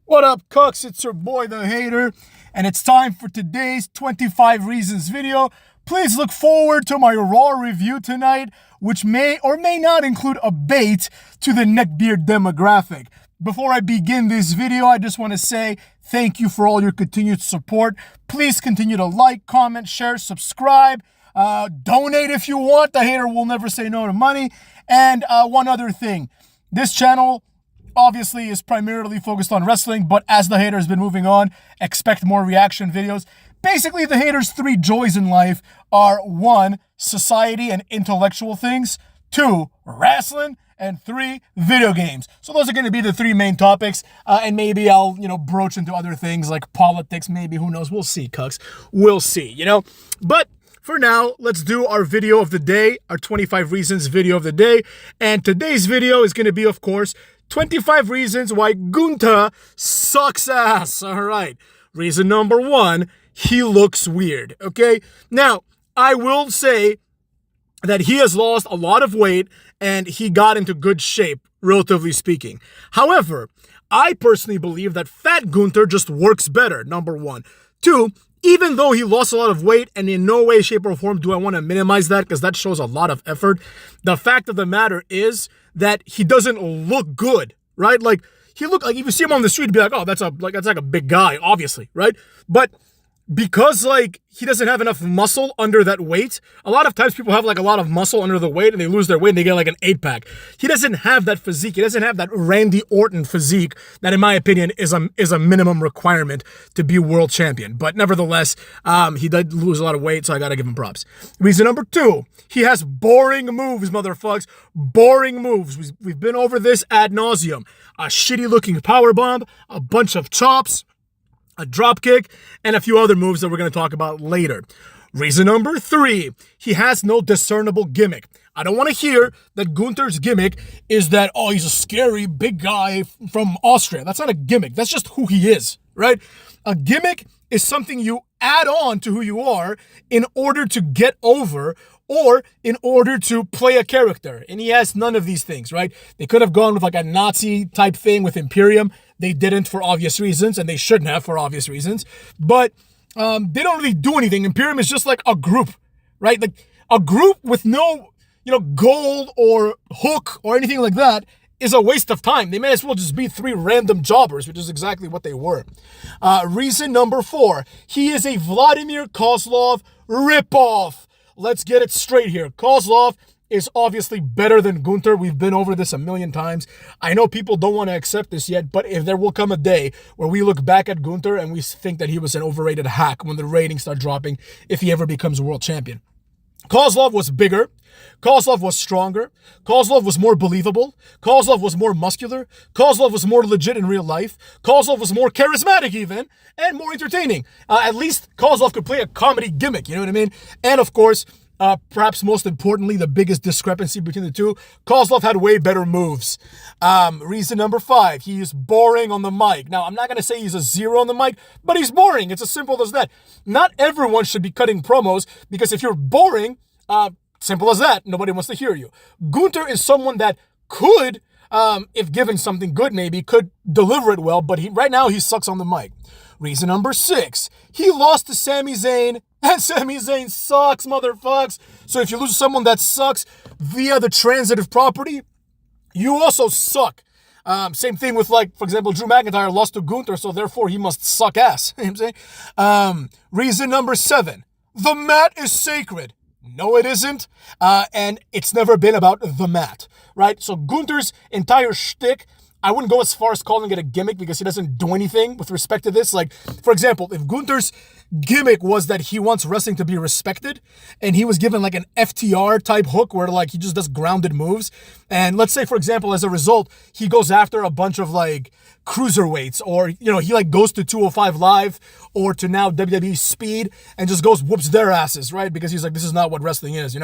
What up, Cooks? It's your boy, the Hater, and it's time for today's 25 Reasons video. Please look forward to my Raw review tonight, which may or may not include a bait to the neckbeard demographic. Before I begin this video, I just want to say thank you for all your continued support. Please continue to like, comment, share, subscribe, donate if you want. The Hater will never say no to money. And one other thing, this channel obviously is primarily focused on wrestling, but as the Hater has been moving on, expect more reaction videos. Basically, the Hater's three joys in life are 1, society and intellectual things, 2, wrestling, and 3, video games. So those are going to be the 3 main topics, and maybe I'll, broach into other things like politics, maybe, who knows, we'll see, Cucks. We'll see, But for now, let's do our video of the day, our 25 Reasons video of the day, and today's video is going to be, of course, 25 reasons why Gunther sucks ass. All right. Reason number 1, he looks weird. Okay. Now, I will say that he has lost a lot of weight and he got into good shape, relatively speaking. However, I personally believe that fat Gunther just works better, number 1. 2, even though he lost a lot of weight, and in no way, shape, or form do I want to minimize that because that shows a lot of effort, the fact of the matter is that he doesn't look good, right? Like, he look like, if you see him on the street, you'd be like, oh, that's like a big guy, obviously, right? But because, he doesn't have enough muscle under that weight, a lot of times people have, a lot of muscle under the weight, and they lose their weight, and they get, an 8-pack. He doesn't have that physique. He doesn't have that Randy Orton physique that, in my opinion, is a minimum requirement to be world champion. But nevertheless, he did lose a lot of weight, so I gotta give him props. Reason number 2, he has boring moves, motherfucks. Boring moves. We've been over this ad nauseum. A shitty-looking powerbomb, a bunch of chops, a drop kick, and a few other moves that we're going to talk about later. Reason number 3, he has no discernible gimmick. I don't want to hear that Gunther's gimmick is that, oh, he's a scary big guy from Austria. That's not a gimmick. That's just who he is, right? A gimmick is something you add on to who you are in order to get over or in order to play a character. And he has none of these things, right? They could have gone with a Nazi type thing with Imperium. They didn't for obvious reasons, and they shouldn't have for obvious reasons. But they don't really do anything. Imperium is just like a group, right? Like a group with no, goal or hook or anything like that is a waste of time. They may as well just be 3 random jobbers, which is exactly what they were. Reason number 4, he is a Vladimir Kozlov ripoff. Let's get it straight here. Kozlov is obviously better than Gunther. We've been over this a million times. I know people don't want to accept this yet, but if there will come a day where we look back at Gunther and we think that he was an overrated hack when the ratings start dropping if he ever becomes a world champion. Kozlov was bigger. Kozlov was stronger. Kozlov was more believable. Kozlov was more muscular. Kozlov was more legit in real life. Kozlov was more charismatic even, and more entertaining. At least Kozlov could play a comedy gimmick, you know what I mean? And of course, perhaps most importantly, the biggest discrepancy between the two, Kozlov had way better moves. Reason number 5, he is boring on the mic. Now, I'm not going to say he's a 0 on the mic, but he's boring. It's as simple as that. Not everyone should be cutting promos, because if you're boring, simple as that, nobody wants to hear you. Gunther is someone that could, if given something good maybe, could deliver it well, but right now he sucks on the mic. Reason number 6, he lost to Sami Zayn, and Sami Zayn sucks, motherfucks. So if you lose someone that sucks via the transitive property, you also suck. Same thing with, for example, Drew McIntyre lost to Gunther, so therefore he must suck ass. You know what I'm saying? Reason number 7, the mat is sacred. No, it isn't. And it's never been about the mat, right? So Gunther's entire shtick, I wouldn't go as far as calling it a gimmick because he doesn't do anything with respect to this. For example, if Gunther's gimmick was that he wants wrestling to be respected and he was given an FTR type hook where he just does grounded moves, and let's say, for example, as a result, he goes after a bunch of cruiserweights, or he goes to 205 Live or to now WWE Speed and just whoops their asses, right? Because he's this is not what wrestling is,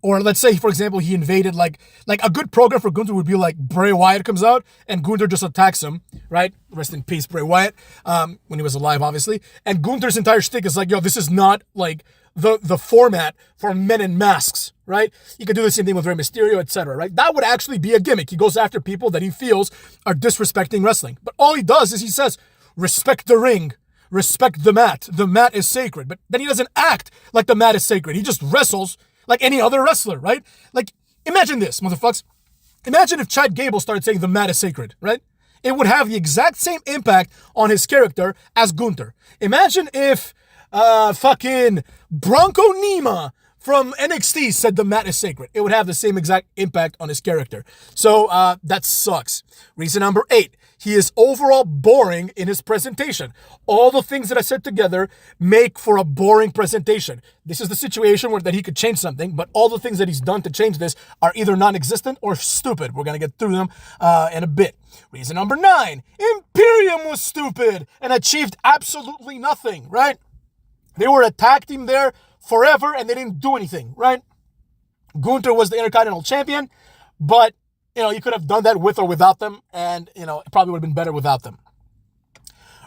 Or let's say, for example, he invaded, a good program for Gunther would be Bray Wyatt comes out and Gunther just attacks him, right? Rest in peace, Bray Wyatt, when he was alive, obviously. And Gunther's entire shtick is yo, this is not the format for Men in Masks, right? You could do the same thing with Rey Mysterio, etc., right? That would actually be a gimmick. He goes after people that he feels are disrespecting wrestling. But all he does is he says, respect the ring, respect the mat. The mat is sacred. But then he doesn't act like the mat is sacred. He just wrestles like any other wrestler, right? Like, imagine this, motherfuckers. Imagine if Chad Gable started saying the mat is sacred, right? It would have the exact same impact on his character as Gunther. Imagine if fucking Bronco Nima from NXT said the mat is sacred. It would have the same exact impact on his character. So that sucks. Reason number 8. He is overall boring in his presentation. All the things that I said together make for a boring presentation. This is the situation where that he could change something, but all the things that he's done to change this are either non-existent or stupid. We're going to get through them in a bit. Reason number 9. Imperium was stupid and achieved absolutely nothing, right? They were a tag team there forever and they didn't do anything, right? Gunther was the Intercontinental Champion, but you could have done that with or without them, and, it probably would have been better without them.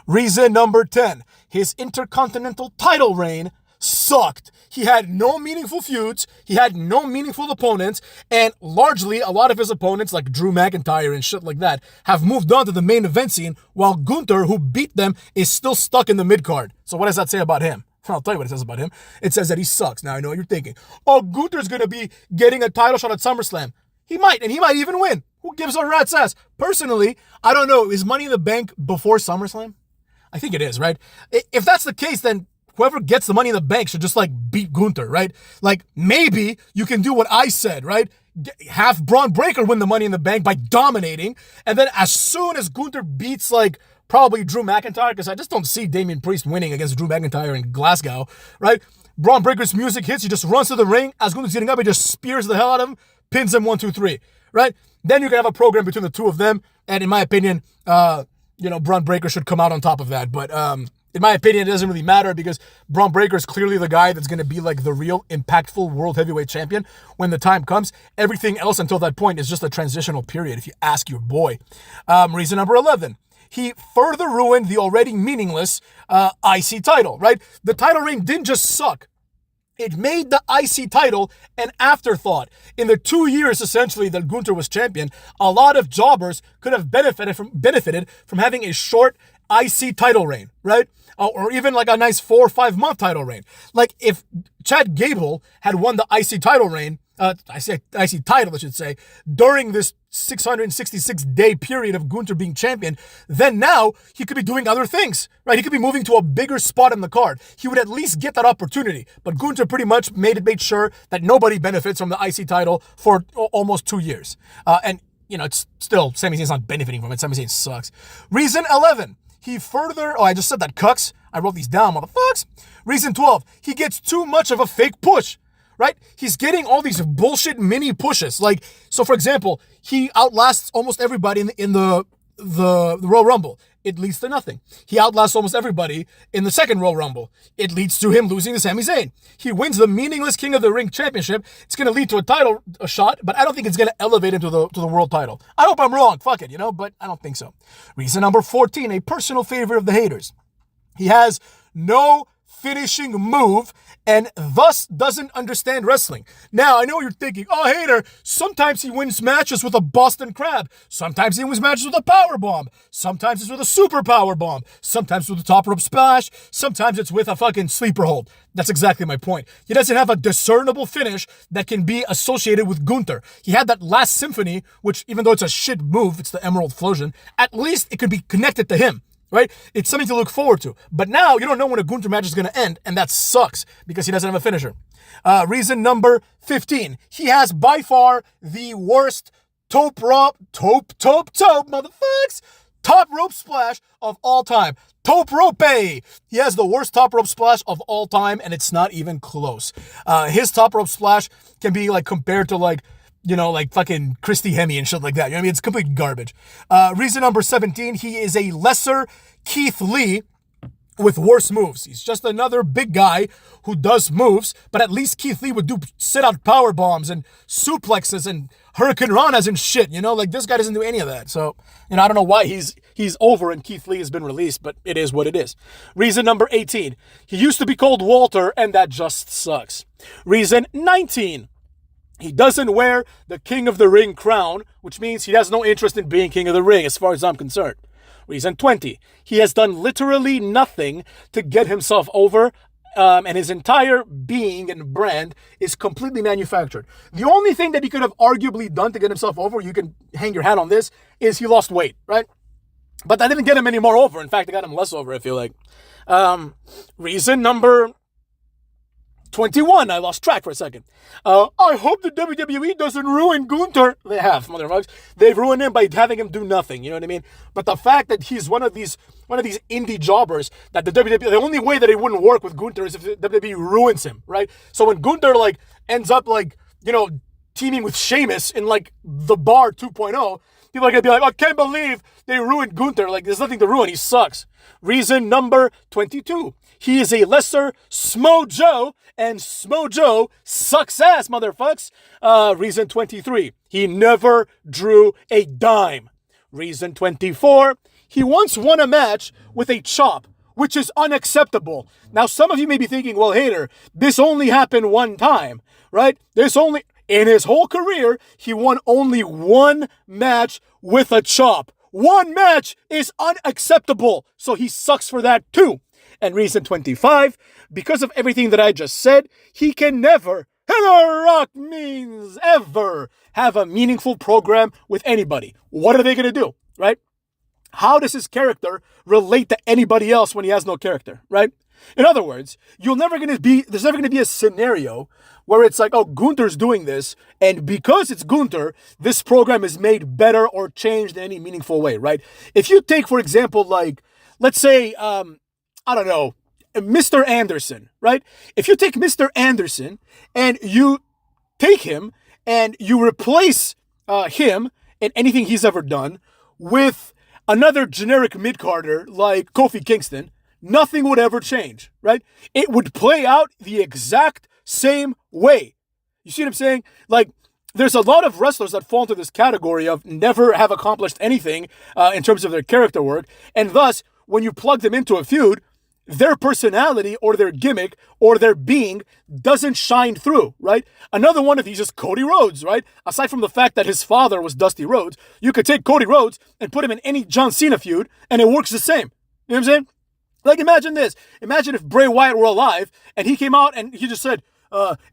Reason number 10. His Intercontinental title reign sucked. He had no meaningful feuds. He had no meaningful opponents, and largely, a lot of his opponents, like Drew McIntyre and shit like that, have moved on to the main event scene, while Gunther, who beat them, is still stuck in the mid-card. So what does that say about him? I'll tell you what it says about him. It says that he sucks. Now, I know what you're thinking. Oh, Gunther's going to be getting a title shot at SummerSlam. He might, and he might even win. Who gives a rat's ass? Personally, I don't know. Is Money in the Bank before SummerSlam? I think it is, right? If that's the case, then whoever gets the Money in the Bank should just, beat Gunther, right? Maybe you can do what I said, right? Have Braun Breaker win the Money in the Bank by dominating, and then as soon as Gunther beats, probably Drew McIntyre, because I just don't see Damian Priest winning against Drew McIntyre in Glasgow, right? Braun Breaker's music hits, he just runs to the ring. As Gunther's getting up, he just spears the hell out of him, pins him 1, 2, 3, right? Then you can have a program between the two of them, and in my opinion, Braun Breaker should come out on top of that. But in my opinion, it doesn't really matter because Braun Breaker is clearly the guy that's going to be the real impactful World Heavyweight Champion when the time comes. Everything else until that point is just a transitional period, if you ask your boy. Reason number 11. He further ruined the already meaningless IC title, right? The title reign didn't just suck. It made the IC title an afterthought. In the 2 years, essentially, that Gunther was champion, a lot of jobbers could have benefited from having a short IC title reign, right? Or even a nice 4 or 5 month title reign. If Chad Gable had won the IC title reign, IC title, I should say, during this 666-day period of Gunther being champion, then now he could be doing other things, right? He could be moving to a bigger spot in the card. He would at least get that opportunity. But Gunther pretty much made sure that nobody benefits from the IC title for almost 2 years. It's still, Sami Zayn's not benefiting from it. Sami Zayn sucks. Reason 11. He further, I just said that, cucks. I wrote these down, motherfucks. Reason 12. He gets too much of a fake push. Right? He's getting all these bullshit mini pushes. So for example, he outlasts almost everybody in the Royal Rumble. It leads to nothing. He outlasts almost everybody in the second Royal Rumble. It leads to him losing to Sami Zayn. He wins the meaningless King of the Ring championship. It's going to lead to a title shot, but I don't think it's going to elevate him to the world title. I hope I'm wrong. Fuck it, but I don't think so. Reason number 14, a personal favorite of the haters. He has no finishing move and thus doesn't understand wrestling. Now, I know what you're thinking. Oh, hater, sometimes he wins matches with a Boston Crab. Sometimes he wins matches with a power bomb. Sometimes it's with a super power bomb. Sometimes with a top rope splash. Sometimes it's with a fucking sleeper hold. That's exactly my point. He doesn't have a discernible finish that can be associated with Gunther. He had that last symphony, which even though it's a shit move, it's the Emerald Flosion, at least it could be connected to him. Right? It's something to look forward to. But now you don't know when a Gunther match is going to end, and that sucks because he doesn't have a finisher. Reason number 15. He has by far the worst top rope splash of all time. Top rope. He has the worst top rope splash of all time, and it's not even close. His top rope splash can be compared to fucking Christy Hemme and shit like that. It's complete garbage. Reason number 17, he is a lesser Keith Lee with worse moves. He's just another big guy who does moves, but at least Keith Lee would do sit-out power bombs and suplexes and Hurricane Ranas and shit, this guy doesn't do any of that. So, I don't know why he's he's over and Keith Lee has been released, but it is what it is. Reason number 18, he used to be called Walter, and that just sucks. Reason 19, he doesn't wear the King of the Ring crown, which means he has no interest in being King of the Ring, as far as I'm concerned. Reason 20, he has done literally nothing to get himself over, and his entire being and brand is completely manufactured. The only thing that he could have arguably done to get himself over, you can hang your hat on this, is he lost weight, right? But that didn't get him any more over. In fact, it got him less over, I feel like. Reason number 21, I lost track for a second. I hope the WWE doesn't ruin Gunther. They have, motherfuckers. They've ruined him by having him do nothing, you know what I mean? But the fact that he's one of these indie jobbers that the WWE, the only way that it wouldn't work with Gunther is if the WWE ruins him, right? So when Gunther, like, ends up, like, you know, teaming with Sheamus in, like, The Bar 2.0, people are going to be like, I can't believe they ruined Gunther. Like, there's nothing to ruin. He sucks. Reason number 22. He is a lesser Smo Joe, and Smo Joe sucks ass, motherfucks. Reason 23. He never drew a dime. Reason 24. He once won a match with a chop, which is unacceptable. Now, some of you may be thinking, well, Hater, this only happened one time, right? In his whole career, he won only one match with a chop. One match is unacceptable, so he sucks for that too. And reason 25, because of everything that I just said, he can never, and The Rock means ever, have a meaningful program with anybody. What are they going to do, right? How does his character relate to anybody else when he has no character, right? In other words, there's never going to be a scenario where it's like, oh, Gunther's doing this, and because it's Gunther, this program is made better or changed in any meaningful way, right? If you take, for example, like, let's say, I don't know, Mr. Anderson, right? If you take Mr. Anderson and you take him and you replace him in anything he's ever done with another generic mid-carder like Kofi Kingston, nothing would ever change, right? It would play out the exact same way. You see what I'm saying? Like, there's a lot of wrestlers that fall into this category of never have accomplished anything in terms of their character work, and thus, when you plug them into a feud, their personality or their gimmick or their being doesn't shine through, right? Another one of these is Cody Rhodes, right? Aside from the fact that his father was Dusty Rhodes, you could take Cody Rhodes and put him in any John Cena feud, and it works the same. You know what I'm saying? Like, imagine this. Imagine if Bray Wyatt were alive, and he came out and he just said,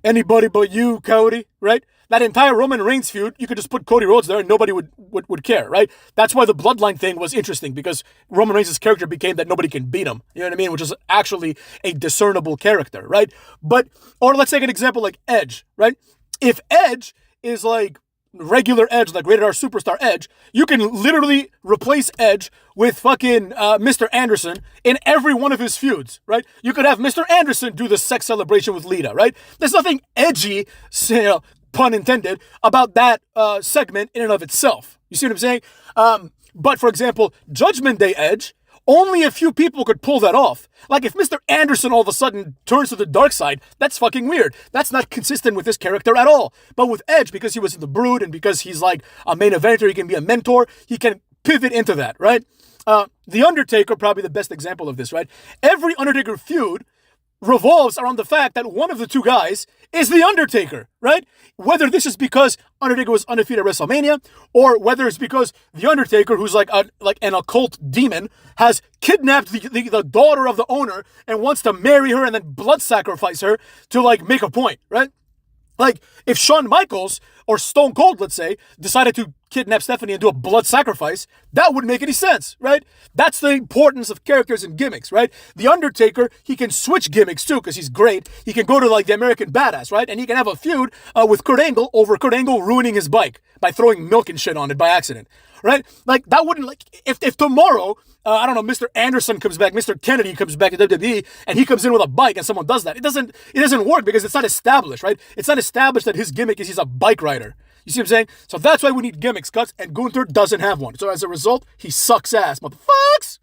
anybody but you, Cody, right? That entire Roman Reigns feud, you could just put Cody Rhodes there and nobody would care, right? That's why the bloodline thing was interesting, because Roman Reigns' character became that nobody can beat him, you know what I mean? Which is actually a discernible character, right? But, or let's take an example like Edge, right? If Edge is like regular Edge, like Rated R Superstar Edge, you can literally replace Edge with fucking Mr. Anderson in every one of his feuds, right? You could have Mr. Anderson do the sex celebration with Lita, right? There's nothing edgy, you know, pun intended, about that segment in and of itself. You see what I'm saying? But for example, Judgment Day Edge, only a few people could pull that off. Like, if Mr. Anderson all of a sudden turns to the dark side, that's fucking weird. That's not consistent with his character at all. But with Edge, because he was in the Brood and because he's like a main eventer, he can be a mentor, he can pivot into that, right? The Undertaker, probably the best example of this, right? Every Undertaker feud revolves around the fact that one of the two guys is The Undertaker, right? Whether this is because Undertaker was undefeated at WrestleMania, or whether it's because The Undertaker, who's like an occult demon, has kidnapped the daughter of the owner and wants to marry her and then blood sacrifice her to, like, make a point, right? Like, if Shawn Michaels or Stone Cold, let's say, decided to kidnap Stephanie and do a blood sacrifice, that wouldn't make any sense, right? That's the importance of characters and gimmicks, right? The Undertaker, he can switch gimmicks too, because he's great. He can go to, like, the American Badass, right? And he can have a feud with Kurt Angle over Kurt Angle ruining his bike by throwing milk and shit on it by accident, right? Like, that wouldn't, like, if tomorrow, I don't know, Mr. Anderson comes back, Mr. Kennedy comes back to WWE, and he comes in with a bike and someone does that, it doesn't work, because it's not established, right? It's not established that his gimmick is he's a bike rider. You see what I'm saying? So that's why we need gimmicks, cuts, and Gunther doesn't have one. So as a result, he sucks ass, motherfucks!